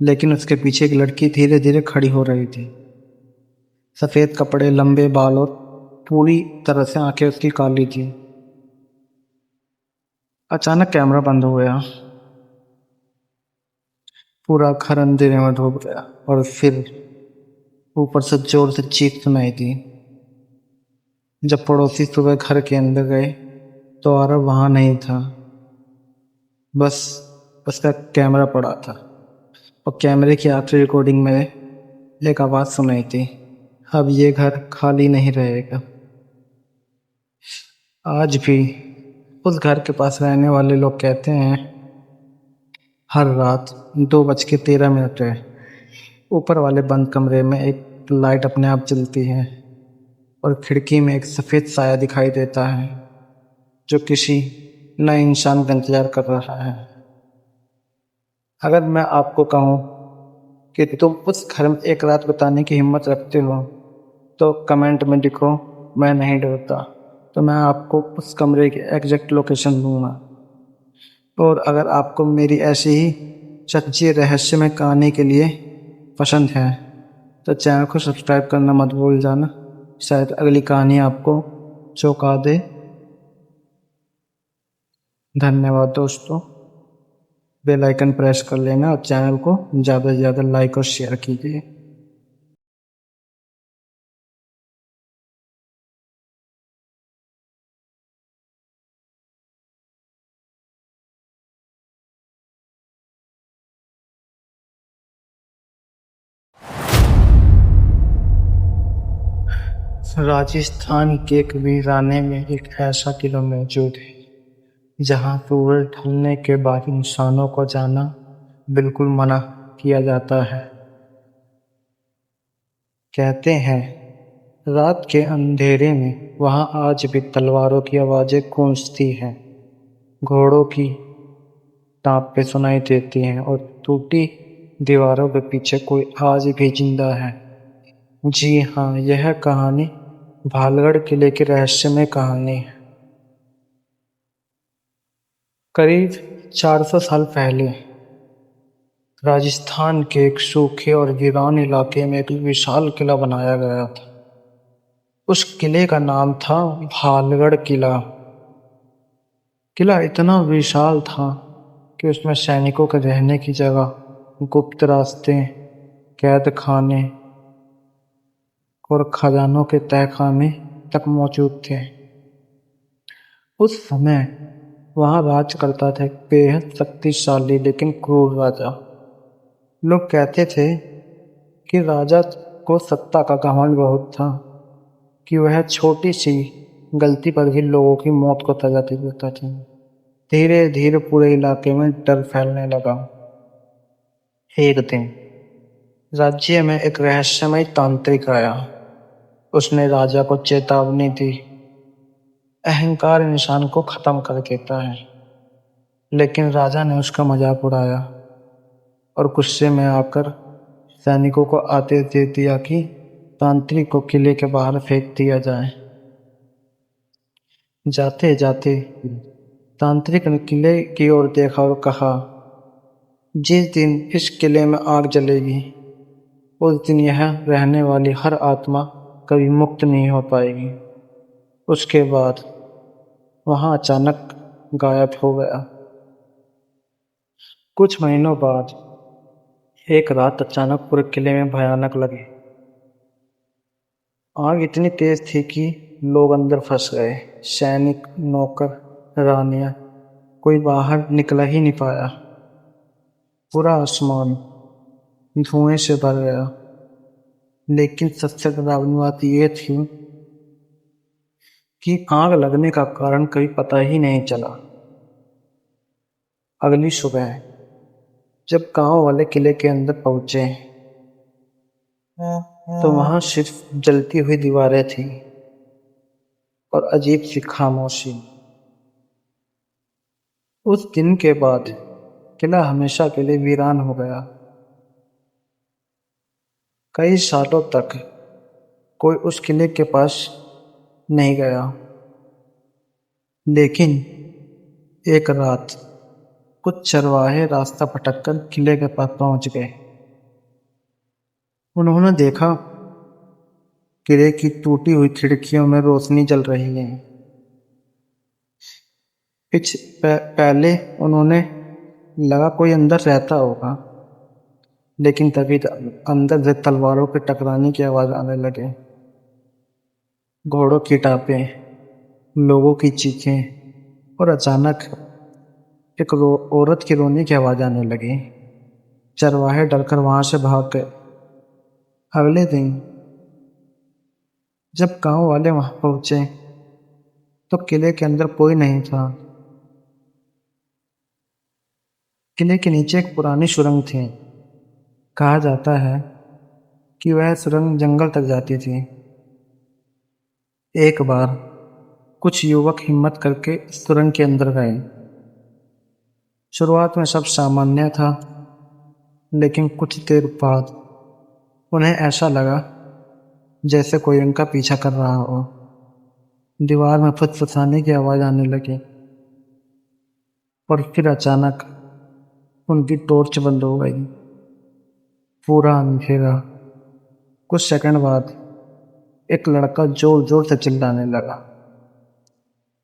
C: लेकिन उसके पीछे एक लड़की धीरे धीरे खड़ी हो रही थी। सफ़ेद कपड़े, लंबे बाल और पूरी तरह से आंखें उसकी काली थी। अचानक कैमरा बंद हो गया, पूरा घर अंधेरे में डूब गया और फिर ऊपर से जोर से चीख सुनाई दी। जब पड़ोसी सुबह घर के अंदर गए तो आरव वहां नहीं था, बस उसका कैमरा पड़ा था और कैमरे की आखिरी रिकॉर्डिंग में एक आवाज़ सुनाई थी, अब ये घर खाली नहीं रहेगा। आज भी उस घर के पास रहने वाले लोग कहते हैं हर रात 2:13 है, ऊपर वाले बंद कमरे में एक लाइट अपने आप जलती है और खिड़की में एक सफ़ेद साया दिखाई देता है जो किसी नए इंसान का इंतजार कर रहा है। अगर मैं आपको कहूँ कि तुम उस घर में एक रात बिताने की हिम्मत रखते हो तो कमेंट में लिखो मैं नहीं डरता, तो मैं आपको उस कमरे की एग्जैक्ट लोकेशन दूंगा। और अगर आपको मेरी ऐसी ही सच्ची रहस्यमय कहानी के लिए पसंद है तो चैनल को सब्सक्राइब करना मत भूल जाना, शायद अगली कहानी आपको चौंका दे। धन्यवाद दोस्तों। बेल आइकन प्रेस कर लेना और चैनल को ज़्यादा से ज़्यादा लाइक और शेयर कीजिए। राजस्थान के एक वीराने में एक ऐसा किला मौजूद है जहां सूरज ढलने के बाद इंसानों को जाना बिल्कुल मना किया जाता है। कहते हैं रात के अंधेरे में वहां आज भी तलवारों की आवाज़ें गूंजती हैं, घोड़ों की टापें सुनाई देती हैं और टूटी दीवारों के पीछे कोई आज भी जिंदा है। जी हाँ, यह कहानी भालगढ़ किले की रहस्यमय कहानी है। करीब 400 साल पहले राजस्थान के एक सूखे और वीरान इलाके में एक विशाल किला बनाया गया था। उस किले का नाम था भालगढ़ किला। किला इतना विशाल था कि उसमें सैनिकों के रहने की जगह, गुप्त रास्ते, कैद खाने और खजानों के तहखाने तक मौजूद थे। उस समय वहां राज करता था एक बेहद शक्तिशाली लेकिन क्रूर राजा। लोग कहते थे कि राजा को सत्ता का घमंड बहुत था कि वह छोटी सी गलती पर भी लोगों की मौत को सजा दे देता था। धीरे धीरे पूरे इलाके में डर फैलने लगा। एक दिन राज्य में एक रहस्यमय तांत्रिक आया। उसने राजा को चेतावनी दी, अहंकार इंसान को खत्म कर देता है। लेकिन राजा ने उसका मजाक उड़ाया और गुस्से में आकर सैनिकों को आदेश दे दिया कि तांत्रिक को किले के बाहर फेंक दिया जाए। जाते जाते तांत्रिक ने किले की ओर देखा और कहा, जिस दिन इस किले में आग जलेगी उस दिन यह रहने वाली हर आत्मा कभी मुक्त नहीं हो पाएगी। उसके बाद वहां अचानक गायब हो गया। कुछ महीनों बाद एक रात अचानक पूरे किले में भयानक लगी। आग इतनी तेज थी कि लोग अंदर फंस गए। सैनिक, नौकर, रानियां, कोई बाहर निकला ही नहीं पाया। पूरा आसमान धुएं से भर गया लेकिन सबसे डरावनी बात यह थी कि आग लगने का कारण कभी पता ही नहीं चला। अगली सुबह जब गांव वाले किले के अंदर पहुंचे तो वहां सिर्फ जलती हुई दीवारें थी और अजीब सी खामोशी। उस दिन के बाद किला हमेशा के लिए वीरान हो गया। कई सालों तक कोई उस किले के पास नहीं गया, लेकिन एक रात कुछ चरवाहे रास्ता भटककर किले के पास पहुंच गए। उन्होंने देखा किले की टूटी हुई खिड़कियों में रोशनी जल रही है। पहले उन्होंने लगा कोई अंदर रहता होगा, लेकिन तभी अंदर से तलवारों के टकराने की आवाज आने लगे। घोड़ों की टापें, लोगों की चीखें और अचानक एक औरत की रोने की आवाज आने लगी। चरवाहे डरकर वहां से भाग गए। अगले दिन जब गांव वाले वहां पहुंचे तो किले के अंदर कोई नहीं था। किले के नीचे एक पुरानी सुरंग थी। कहा जाता है कि वह सुरंग जंगल तक जाती थी। एक बार कुछ युवक हिम्मत करके इस सुरंग के अंदर गए। शुरुआत में सब सामान्य था, लेकिन कुछ देर बाद उन्हें ऐसा लगा जैसे कोई उनका पीछा कर रहा हो। दीवार में फुसफुसाने की आवाज आने लगी और फिर अचानक उनकी टॉर्च बंद हो गई। पूरा अंधेरा। कुछ सेकंड बाद एक लड़का जोर जोर से चिल्लाने लगा।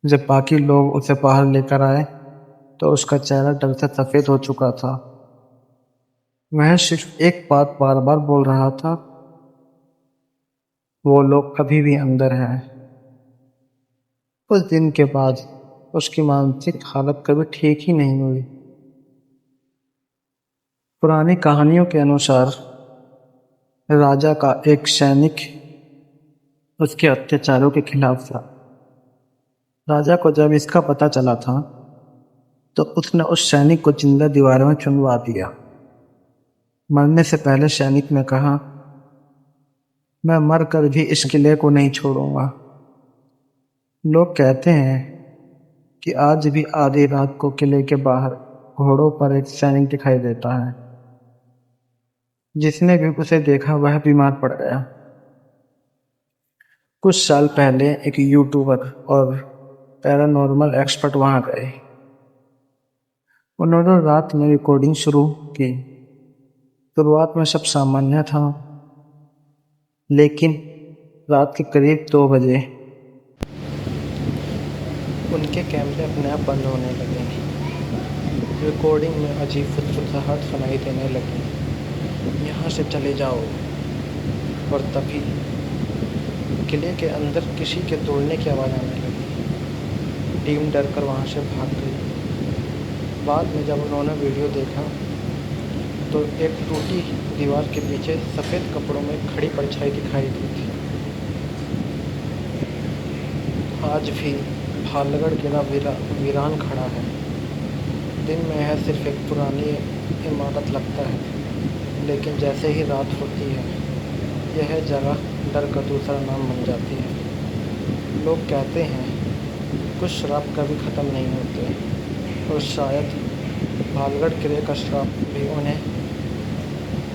C: जब बाकी लोग उसे बाहर लेकर आए तो उसका चेहरा डर से सफेद हो चुका था। वह सिर्फ एक बात बार बार बोल रहा था, वो लोग अभी भी अंदर हैं। उस दिन के बाद उसकी मानसिक हालत कभी ठीक ही नहीं हुई। पुरानी कहानियों के अनुसार राजा का एक सैनिक उसके अत्याचारों के खिलाफ था। राजा को जब इसका पता चला था तो उसने उस सैनिक को जिंदा दीवार में चुनवा दिया। मरने से पहले सैनिक ने कहा, मैं मर कर भी इस किले को नहीं छोड़ूंगा। लोग कहते हैं कि आज भी आधी रात को किले के बाहर घोड़ों पर एक सैनिक दिखाई देता है। जिसने भी उसे देखा वह बीमार पड़ गया। कुछ साल पहले एक यूट्यूबर और पैरानॉर्मल एक्सपर्ट वहां गए। उन्होंने रात में रिकॉर्डिंग शुरू की। शुरुआत में सब सामान्य था, लेकिन रात के करीब 2 बजे उनके कैमरे अपने आप बंद होने लगे। रिकॉर्डिंग में अजीब फुसफुसाहट सुनाई देने लगी, यहाँ से चले जाओ। और तभी किले के अंदर किसी के दौड़ने की आवाज़ आने लगी। टीम डर कर वहाँ से भाग गई। बाद में जब उन्होंने वीडियो देखा तो एक टूटी दीवार के पीछे सफ़ेद कपड़ों में खड़ी परछाई दिखाई दी थी। आज भी भालगढ़ किला वीरान खड़ा है। दिन में यह सिर्फ एक पुरानी इमारत लगता है, लेकिन जैसे ही रात होती है यह जगह डर का दूसरा नाम बन जाती है। लोग कहते हैं कुछ श्राप कभी ख़त्म नहीं होते, और शायद भालगढ़ किले का श्राप भी उन्हें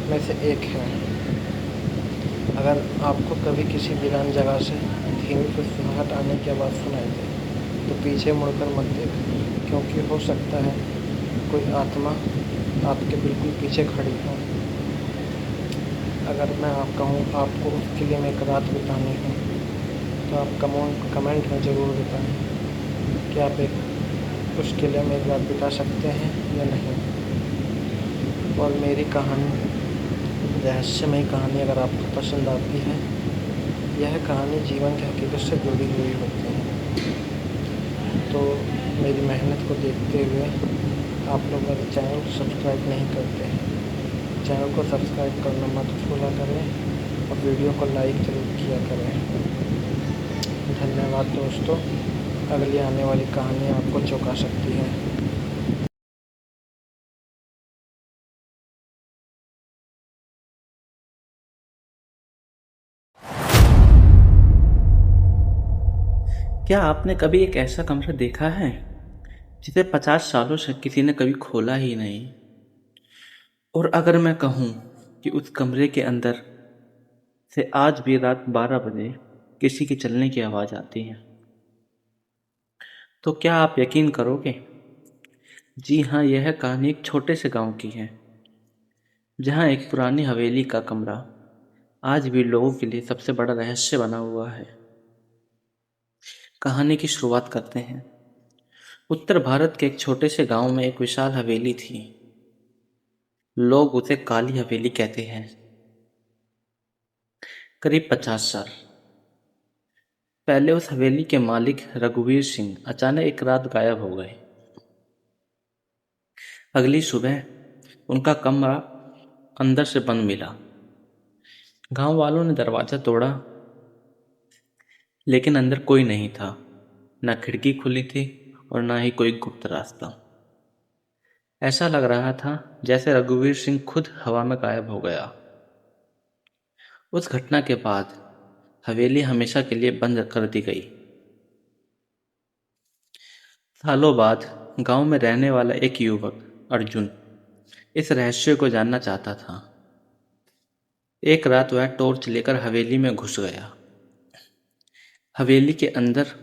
C: में से एक है। अगर आपको कभी किसी वीरान जगह से धीमी फुसफुसाहट आने की आवाज़ सुनाई दे तो पीछे मुड़कर मत देखो, क्योंकि हो सकता है कोई आत्मा आपके बिल्कुल पीछे खड़ी हो। अगर मैं कहूँ आपको उस किले में एक रात बितानी है तो आप कमेंट में ज़रूर बताएं कि आप उस किले में एक रात बिता सकते हैं या नहीं। और मेरी कहानी, रहस्यमय कहानी अगर आपको पसंद आती है, यह कहानी जीवन की हकीकत से जुड़ी हुई होती है। तो मेरी मेहनत को देखते हुए आप लोग मेरे चैनल को सब्सक्राइब नहीं करते हैं, चैनल को सब्सक्राइब करना मत भूला करें और वीडियो को लाइक ज़रूर किया करें। धन्यवाद दोस्तों। अगली आने वाली कहानी आपको चौंका सकती है।
D: क्या आपने कभी एक ऐसा कमरा देखा है जिसे 50 सालों से किसी ने कभी खोला ही नहीं? और अगर मैं कहूँ कि उस कमरे के अंदर से आज भी रात 12 बजे किसी के चलने की आवाज़ आती है, तो क्या आप यकीन करोगे? जी हाँ, यह कहानी एक छोटे से गांव की है, जहाँ एक पुरानी हवेली का कमरा आज भी लोगों के लिए सबसे बड़ा रहस्य बना हुआ है। कहानी की शुरुआत करते हैं। उत्तर भारत के एक छोटे से गांव में एक विशाल हवेली थी। लोग उसे काली हवेली कहते हैं। करीब 50 साल पहले उस हवेली के मालिक रघुवीर सिंह अचानक एक रात गायब हो गए। अगली सुबह उनका कमरा अंदर से बंद मिला। गांव वालों ने दरवाजा तोड़ा, लेकिन अंदर कोई नहीं था। न खिड़की खुली थी और न ही कोई गुप्त रास्ता। ऐसा लग रहा था जैसे रघुवीर सिंह खुद हवा में गायब हो गया। उस घटना के बाद हवेली हमेशा के लिए बंद कर दी गई। सालों बाद गांव में रहने वाला एक युवक अर्जुन इस रहस्य को जानना चाहता था। एक रात वह टॉर्च लेकर हवेली में घुस गया। हवेली के अंदर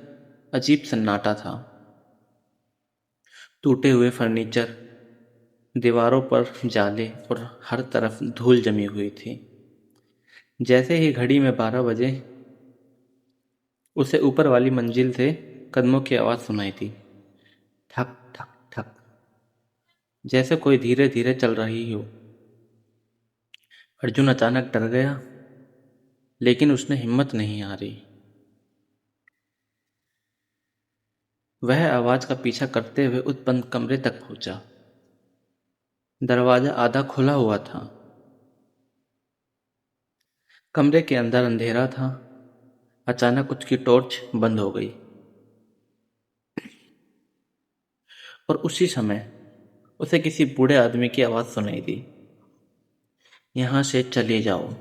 D: अजीब सन्नाटा था। टूटे हुए फर्नीचर, दीवारों पर जाले और हर तरफ धूल जमी हुई थी। जैसे ही घड़ी में 12 बजे उसे ऊपर वाली मंजिल से कदमों की आवाज़ सुनाई दी। ठक ठक ठक, जैसे कोई धीरे धीरे चल रही हो। अर्जुन अचानक डर गया, लेकिन उसने हिम्मत नहीं हारी। वह आवाज़ का पीछा करते हुए उस बंद कमरे तक पहुंचा। दरवाजा आधा खुला हुआ था। कमरे के अंदर अंधेरा था। अचानक उसकी टॉर्च बंद हो गई और उसी समय उसे किसी बूढ़े आदमी की आवाज़ सुनाई दी। यहाँ से चले जाओ।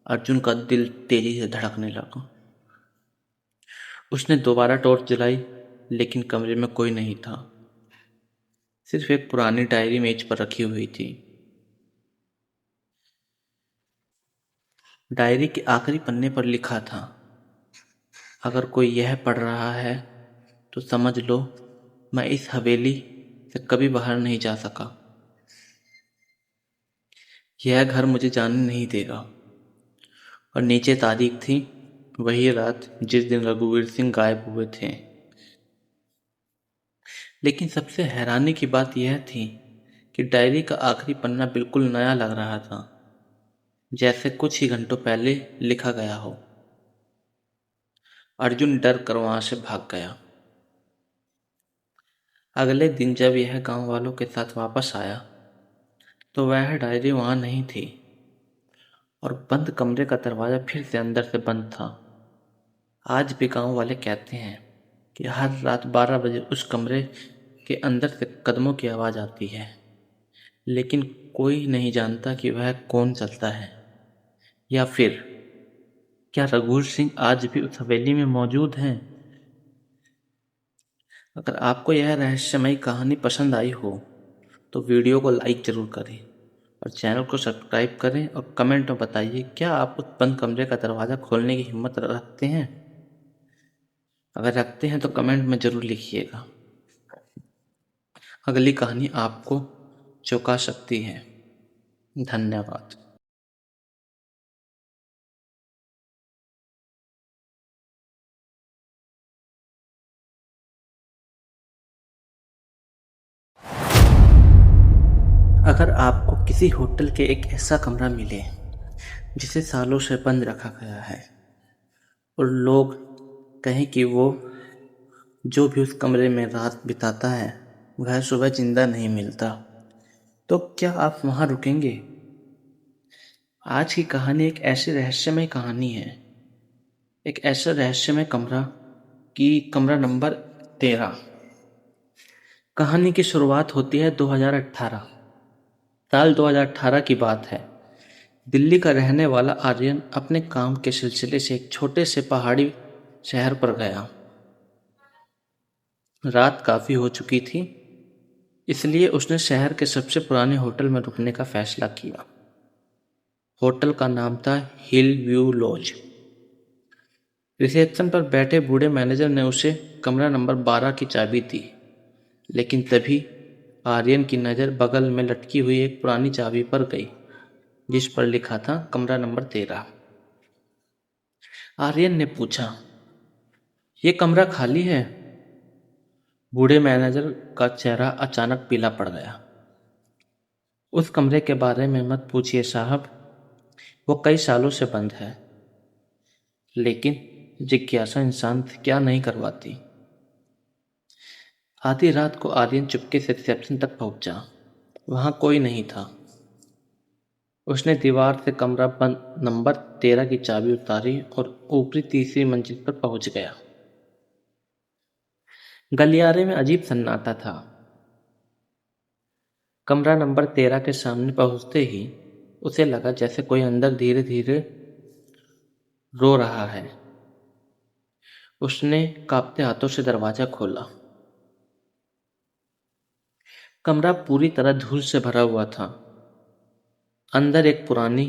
D: अर्जुन का दिल तेजी से धड़कने लगा। उसने दोबारा टॉर्च जलाई, लेकिन कमरे में कोई नहीं था। सिर्फ एक पुरानी डायरी मेज पर रखी हुई थी। डायरी के आखिरी पन्ने पर लिखा था, अगर कोई यह पढ़ रहा है तो समझ लो मैं इस हवेली से कभी बाहर नहीं जा सका। यह घर मुझे जाने नहीं देगा। और नीचे तारीख थी, वही रात जिस दिन रघुवीर सिंह गायब हुए थे। लेकिन सबसे हैरानी की बात यह थी कि डायरी का आखिरी पन्ना बिल्कुल नया लग रहा था, जैसे कुछ ही घंटों पहले लिखा गया हो। अर्जुन डर कर वहां से भाग गया। अगले दिन जब यह गांव वालों के साथ वापस आया तो वह डायरी वहां नहीं थी और बंद कमरे का दरवाजा फिर से अंदर से बंद था। आज भी गांव वाले कहते हैं कि हर रात 12 बजे उस कमरे के अंदर से कदमों की आवाज़ आती है, लेकिन कोई नहीं जानता कि वह कौन चलता है, या फिर क्या रघुवीर सिंह आज भी उस हवेली में मौजूद हैं। अगर आपको यह रहस्यमयी कहानी पसंद आई हो तो वीडियो को लाइक ज़रूर करें और चैनल को सब्सक्राइब करें और कमेंट में बताइए, क्या आप उस बंद कमरे का दरवाज़ा खोलने की हिम्मत रखते हैं? अगर रखते हैं तो कमेंट में ज़रूर लिखिएगा। अगली कहानी आपको चौंका सकती है। धन्यवाद। अगर आपको किसी होटल के एक ऐसा कमरा मिले जिसे सालों से बंद रखा गया है और लोग कहें कि वो जो भी उस कमरे में रात बिताता है वह सुबह जिंदा नहीं मिलता, तो क्या आप वहाँ रुकेंगे? आज की कहानी एक ऐसी रहस्यमय कहानी है, एक ऐसा रहस्यमय कमरा कि कमरा नंबर 13। कहानी की शुरुआत होती है 2018। साल 2018 की बात है। दिल्ली का रहने वाला आर्यन अपने काम के सिलसिले से एक छोटे से पहाड़ी शहर पर गया। रात काफ़ी हो चुकी थी, इसलिए उसने शहर के सबसे पुराने होटल में रुकने का फैसला किया। होटल का नाम था हिल व्यू लॉज। रिसेप्शन पर बैठे बूढ़े मैनेजर ने उसे कमरा नंबर 12 की चाबी दी, लेकिन तभी आर्यन की नज़र बगल में लटकी हुई एक पुरानी चाबी पर गई, जिस पर लिखा था कमरा नंबर 13। आर्यन ने पूछा, ये कमरा खाली है? बूढ़े मैनेजर का चेहरा अचानक पीला पड़ गया। उस कमरे के बारे में मत पूछिए साहब, वो कई सालों से बंद है। लेकिन जिज्ञासा इंसान से क्या नहीं करवाती। आधी रात को आर्यन चुपके से रिसेप्शन तक पहुंचा। वहां कोई नहीं था। उसने दीवार से कमरा बंद नंबर 13 की चाबी उतारी और ऊपरी तीसरी मंजिल पर पहुंच गया। गलियारे में अजीब सन्नाटा था। कमरा नंबर 13 के सामने पहुंचते ही उसे लगा जैसे कोई अंदर धीरे धीरे रो रहा है। उसने कांपते हाथों से दरवाजा खोला। कमरा पूरी तरह धूल से भरा हुआ था। अंदर एक पुरानी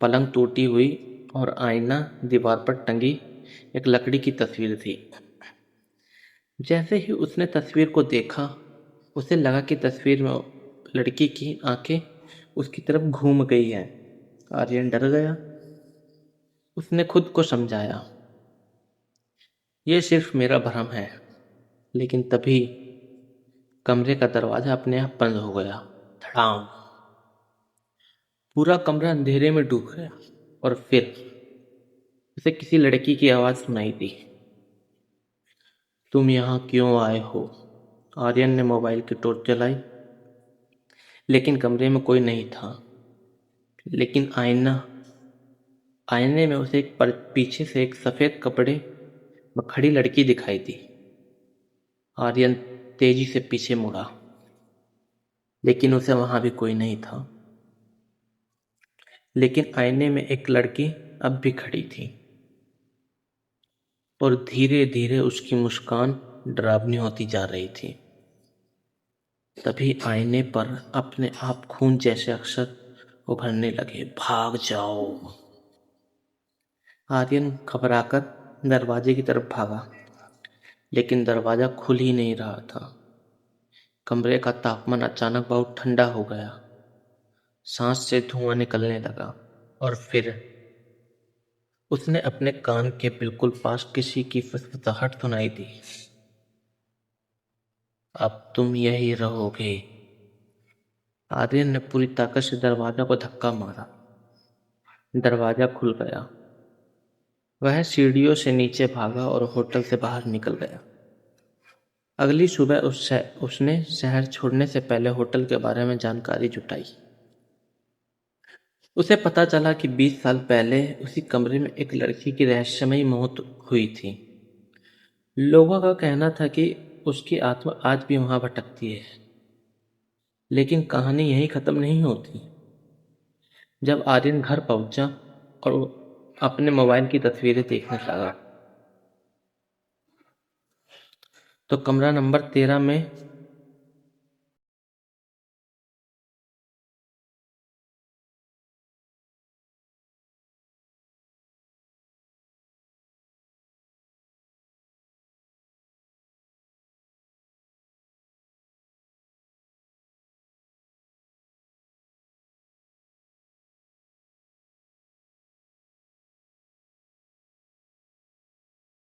D: पलंग टूटी हुई और आईना, दीवार पर टंगी एक लकड़ी की तस्वीर थी। जैसे ही उसने तस्वीर को देखा, उसे लगा कि तस्वीर में लड़की की आंखें उसकी तरफ घूम गई है। आर्यन डर गया। उसने खुद को समझाया, ये सिर्फ मेरा भ्रम है। लेकिन तभी कमरे का दरवाजा अपने आप बंद हो गया। धड़ाम। पूरा कमरा अंधेरे में डूब गया और फिर उसे किसी लड़की की आवाज़ सुनाई दी। तुम यहाँ क्यों आए हो? आर्यन ने मोबाइल की टॉर्च जलाई, लेकिन कमरे में कोई नहीं था। लेकिन आईने में उसे पीछे से एक सफ़ेद कपड़े में खड़ी लड़की दिखाई दी। आर्यन तेजी से पीछे मुड़ा, लेकिन उसे वहां भी कोई नहीं था। लेकिन आईने में एक लड़की अब भी खड़ी थी और धीरे धीरे उसकी मुस्कान डरावनी होती जा रही थी। तभी आईने पर अपने आप खून जैसे अक्षर उभरने लगे, भाग जाओ। आर्यन घबराकर दरवाजे की तरफ भागा, लेकिन दरवाजा खुल ही नहीं रहा था। कमरे का तापमान अचानक बहुत ठंडा हो गया। सांस से धुआं निकलने लगा और फिर उसने अपने कान के बिल्कुल पास किसी की फुसफुसाहट सुनाई दी। अब तुम यही रहोगे। आर्यन ने पूरी ताकत से दरवाजा को धक्का मारा। दरवाजा खुल गया। वह सीढ़ियों से नीचे भागा और होटल से बाहर निकल गया। अगली सुबह उसने शहर छोड़ने से पहले होटल के बारे में जानकारी जुटाई। उसे पता चला कि 20 साल पहले उसी कमरे में एक लड़की की रहस्यमयी मौत हुई थी। लोगों का कहना था कि उसकी आत्मा आज भी वहां भटकती है। लेकिन कहानी यहीं खत्म नहीं होती। जब आर्यन घर पहुंचा और अपने मोबाइल की तस्वीरें देखने लगा, तो कमरा नंबर 13 में